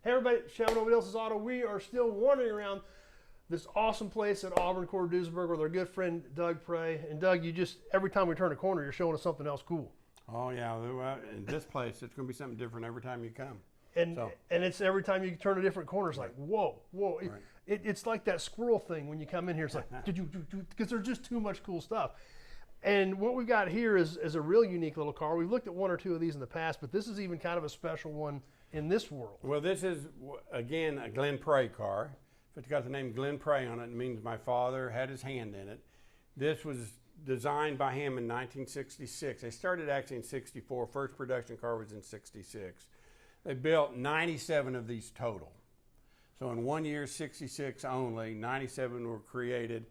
Hey everybody, Shannon Nobody Else's Auto. We are still wandering around this awesome place at Auburn Cord Duesenberg with our good friend Doug Prey. And Doug, you just, every time we turn a corner, you're showing us something else cool. Oh yeah, in this place, it's going to be something different every time you come. And it's every time you turn a different corner, it's like, whoa. Right. It's like that squirrel thing when you come in here. It's like, because there's just too much cool stuff. And what we've got here is a real unique little car. We've looked at one or two of these in the past, but this is even kind of a special one in this world. Well, this is, again, a Glenn Prey car. If it's got the name Glenn Prey on it, it means my father had his hand in it. This was designed by him in 1966. They started actually in 64. First production car was in 66. They built 97 of these total. So in 1 year, 66 only, 97 were created.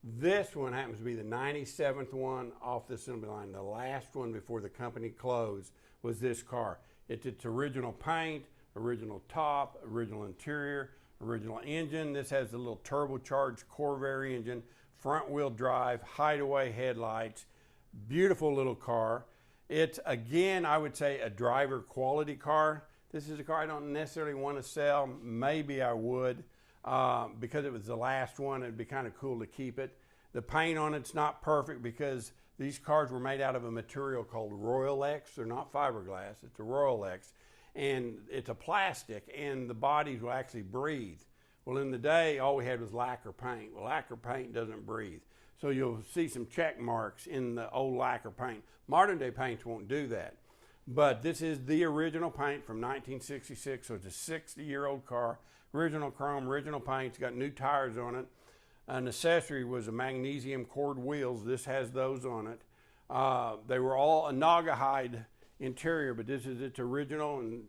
This one happens to be the 97th one off the assembly line. The last one before the company closed was this car. It's its original paint, original top, original interior, original engine. This has the little turbocharged Corvair engine, front wheel drive, hideaway headlights, beautiful little car. It's, again, I would say a driver quality car. This is a car I don't necessarily want to sell. Maybe I would because it was the last one. It'd be kind of cool to keep it. The paint on it's not perfect because these cars were made out of a material called Royal X. They're not fiberglass, it's a Royal X. And it's a plastic and the bodies will actually breathe. Well, in the day, all we had was lacquer paint. Well, lacquer paint doesn't breathe. So you'll see some check marks in the old lacquer paint. Modern day paints won't do that. But this is the original paint from 1966, so it's a 60-year-old car. Original chrome, original paint, it's got new tires on it. An accessory was a magnesium cord wheels. This has those on it. They were all a Naugahyde interior, but this is its original and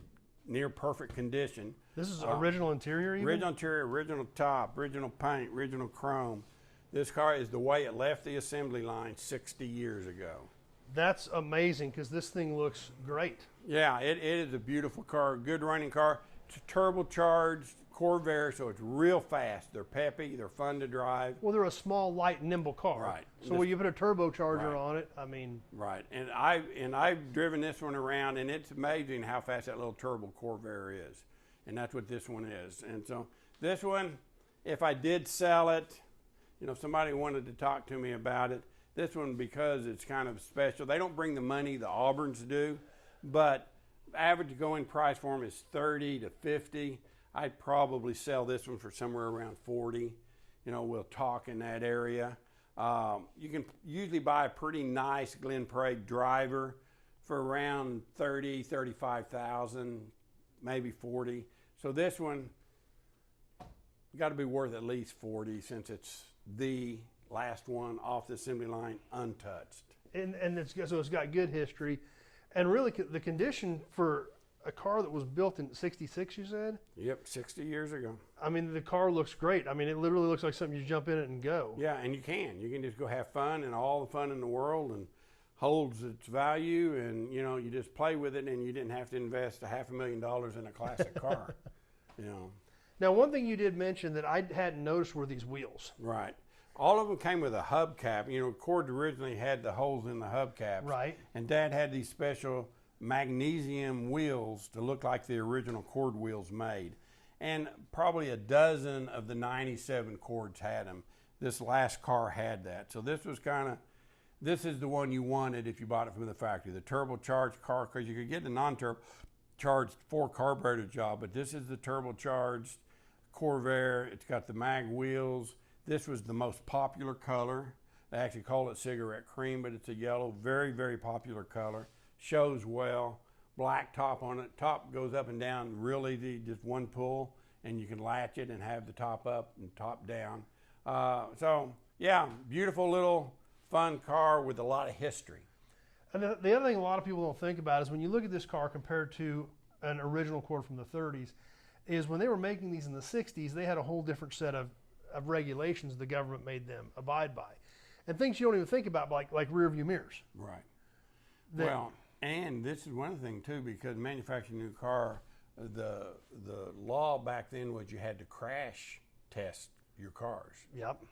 near perfect condition. This is original interior even? Original interior, original top, original paint, original chrome. This car is the way it left the assembly line 60 years ago. That's amazing because this thing looks great. Yeah, it is a beautiful car, good running car. It's a turbocharged Corvair, so it's real fast. They're peppy, they're fun to drive. Well, they're a small, light, nimble car. Right. So when you put a turbocharger on it, I mean. Right, and I've driven this one around, and it's amazing how fast that little turbo Corvair is. And that's what this one is. And so this one, if I did sell it, you know, if somebody wanted to talk to me about it, this one, because it's kind of special, they don't bring the money the Auburns do, but average going price for them is 30 to 50. I'd probably sell this one for somewhere around 40. You know, we'll talk in that area. You can usually buy a pretty nice Glenn Prey driver for around 30, 35,000, maybe 40. So this one got to be worth at least 40 since it's the last one off the assembly line untouched. And so it's got good history. And really the condition for a car that was built in 66, you said? Yep, 60 years ago. I mean, the car looks great. I mean, it literally looks like something you jump in it and go. Yeah, and you can just go have fun and all the fun in the world and holds its value, and you know, you just play with it and you didn't have to invest $500,000 in a classic car. You know. Now, one thing you did mention that I hadn't noticed were these wheels. Right. All of them came with a hubcap. You know, Cord originally had the holes in the hubcaps. Right. And Dad had these special magnesium wheels to look like the original Cord wheels made. And probably a dozen of the 97 Cords had them. This last car had that. So this was this is the one you wanted if you bought it from the factory. The turbocharged car, because you could get the non-turbocharged 4 carburetor job, but this is the turbocharged Corvair. It's got the mag wheels. This was the most popular color. They actually call it cigarette cream, but it's a yellow, very, very popular color. Shows well. Black top on it. Top goes up and down real easy, just one pull, and you can latch it and have the top up and top down. So, yeah, beautiful little fun car with a lot of history. And the other thing a lot of people don't think about is when you look at this car compared to an original Cord from the 30s, is when they were making these in the 60s, they had a whole different set of regulations the government made them abide by. And things you don't even think about, like rear view mirrors. Right. Well, and this is one thing too, because manufacturing a new car, the law back then was you had to crash test your cars. Yep.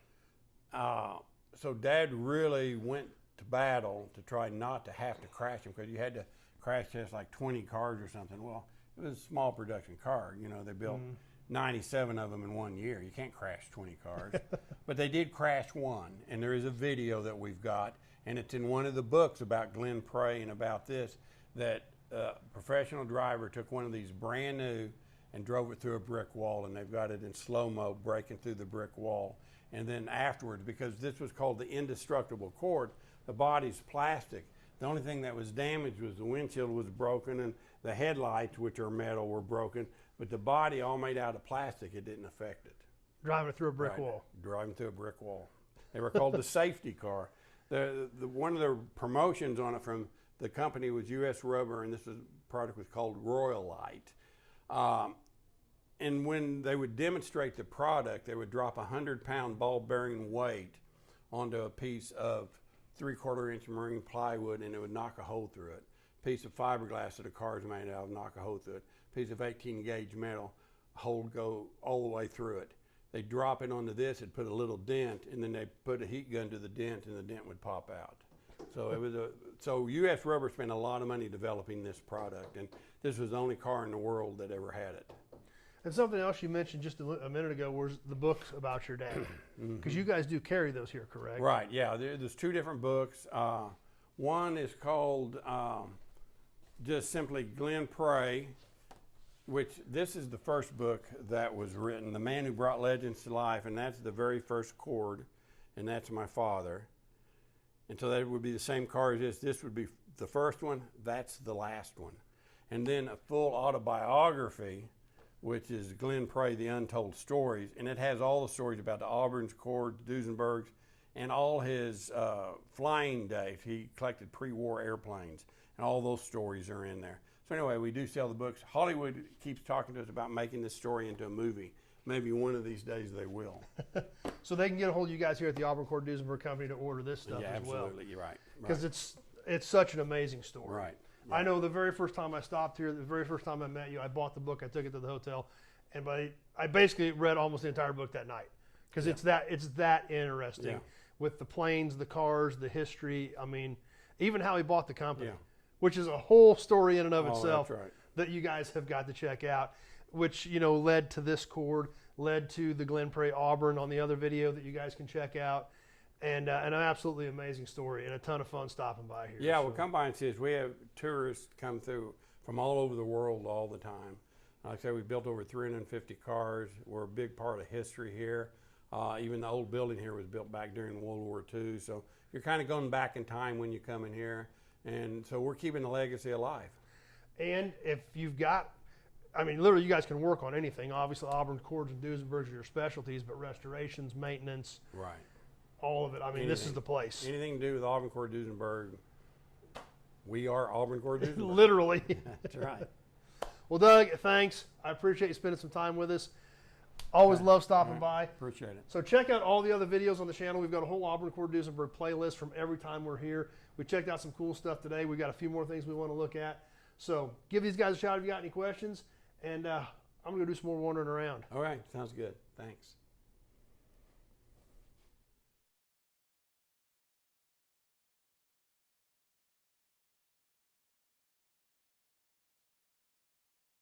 So Dad really went to battle to try not to have to crash them, because you had to crash test like 20 cars or something. Well, it was a small production car. You know, they built 97 of them in 1 year. You can't crash 20 cars. But they did crash one, and there is a video that we've got, and it's in one of the books about Glenn Prey and about this, that a professional driver took one of these brand new and drove it through a brick wall, and they've got it in slow-mo breaking through the brick wall. And then afterwards, because this was called the indestructible cord, the body's plastic. The only thing that was damaged was the windshield was broken and the headlights, which are metal, were broken. But the body, all made out of plastic, it didn't affect it. Driving it through a brick wall. Driving through a brick wall. They were called the safety car. One of the promotions on it from the company was U.S. Rubber, and this product was called Royalite. And when they would demonstrate the product, they would drop a 100-pound ball bearing weight onto a piece of 3/4 inch marine plywood, and it would knock a hole through it. Piece of fiberglass that a car is made out of, knock a hole through it. Piece of 18 gauge metal, hole would go all the way through it. They drop it onto this, it'd put a little dent, and then they put a heat gun to the dent, and the dent would pop out. So it was so U.S. Rubber spent a lot of money developing this product, and this was the only car in the world that ever had it. And something else you mentioned just a minute ago was the books about your dad, because you guys do carry those here, correct? Right. Yeah. There's two different books. One is called just simply Glenn Prey, which this is the first book that was written, The Man Who Brought Legends to Life, and that's the very first cord, and that's my father. And so that would be the same car as this. This would be the first one. That's the last one. And then a full autobiography, which is Glenn Prey, The Untold Stories, and it has all the stories about the Auburn Cord Duesenbergs and all his flying days. He collected pre-war airplanes, and all those stories are in there. So anyway, we do sell the books. Hollywood keeps talking to us about making this story into a movie. Maybe one of these days they will. So they can get a hold of you guys here at the Auburn Cord Duesenberg Company to order this stuff as well. Absolutely, you're right. Because it's such an amazing story. Right. I know the very first time I stopped here, the very first time I met you, I bought the book, I took it to the hotel, and I basically read almost the entire book that night, because it's that interesting with the planes, the cars, the history. I mean, even how he bought the company, which is a whole story in and of itself. That's right. That you guys have got to check out, which led to this cord, led to the Glenn Prey Auburn on the other video that you guys can check out. And an absolutely amazing story and a ton of fun stopping by here. Yeah, well, come by and see us. We have tourists come through from all over the world all the time. Like I said, we built over 350 cars. We're a big part of history here. Even the old building here was built back during World War II. So you're kind of going back in time when you come in here. And so we're keeping the legacy alive. And if you've got, I mean, literally you guys can work on anything. Obviously, Auburn Cords and Duesenbergs are your specialties, but restorations, maintenance. Right. All of it. I mean, this is the place. Anything to do with Auburn Cord Duesenberg, we are Auburn Cord Duesenberg. Literally. That's right. Well, Doug, thanks. I appreciate you spending some time with us. Always love stopping by. Appreciate it. So check out all the other videos on the channel. We've got a whole Auburn Cord Duesenberg playlist from every time we're here. We checked out some cool stuff today. We got a few more things we want to look at. So give these guys a shout if you got any questions. And I'm going to do some more wandering around. All right. Sounds good. Thanks.